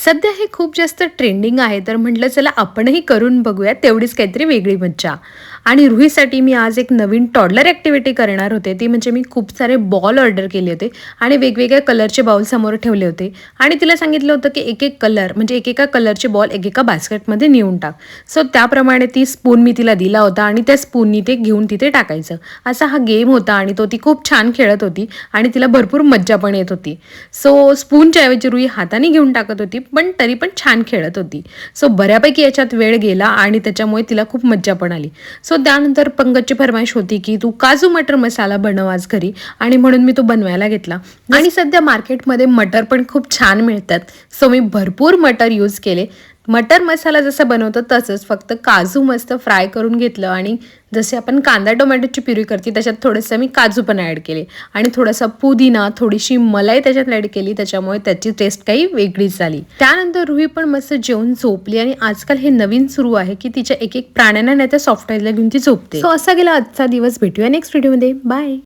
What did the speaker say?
सध्या हे खूप जास्त ट्रेंडिंग आहे, तर म्हटलं चला आपणही करून बघूया, तेवढीच काहीतरी वेगळी मज्जा. आणि रुहीसाठी मी आज एक नवीन टॉडलर ॲक्टिव्हिटी करणार होते. ती म्हणजे मी खूप सारे बॉल ऑर्डर केले होते आणि वेगवेगळ्या कलरचे बाउल समोर ठेवले होते आणि तिला सांगितलं होतं की एक-एक कलर म्हणजे एकेका कलरचे बॉल एकेका बास्केटमध्ये नेऊन टाक. सो त्याप्रमाणे ती स्पून मी तिला दिला होता आणि त्या स्पूननी ते घेऊन तिथे टाकायचं. असा हा गेम होता आणि ती खूप छान खेळत होती आणि तिला भरपूर मज्जा पण येत होती. सो स्पूनच्या ऐवजी रुही हाताने घेऊन टाकत होती, पण तरी पण छान खेळत होती. सो बऱ्यापैकी याच्यात वेळ गेला आणि त्याच्यामुळे तिला खूप मज्जा पण आली. सो त्यानंतर पंकजची फरमाईश होती की तू काजू मटर मसाला बनव आज घरी, आणि म्हणून मी तो बनवायला घेतला. आणि सध्या मार्केटमध्ये मटर पण खूप छान मिळतात. सो मी भरपूर मटर यूज केले. मटर मसाला जसं बनवतो तसंच, फक्त काजू मस्त फ्राय करून घेतलं आणि जसे आपण कांदा टोमॅटोची प्युरी करते त्याच्यात थोडंसं मी काजू पण ॲड केले आणि थोडासा पुदिना, थोडीशी मलाई त्याच्यात ॲड केली. त्याच्यामुळे त्याची टेस्ट काही वेगळीच झाली. त्यानंतर रुही पण मस्त जेवून झोपली आणि आजकाल हे नवीन सुरू आहे की तिच्या एक प्राण्यांना नाही तर सॉफ्टवेअरला घेऊन ती झोपते. सो असा गेला आजचा दिवस. भेटूया नेक्स्ट व्हिडिओमध्ये. बाय.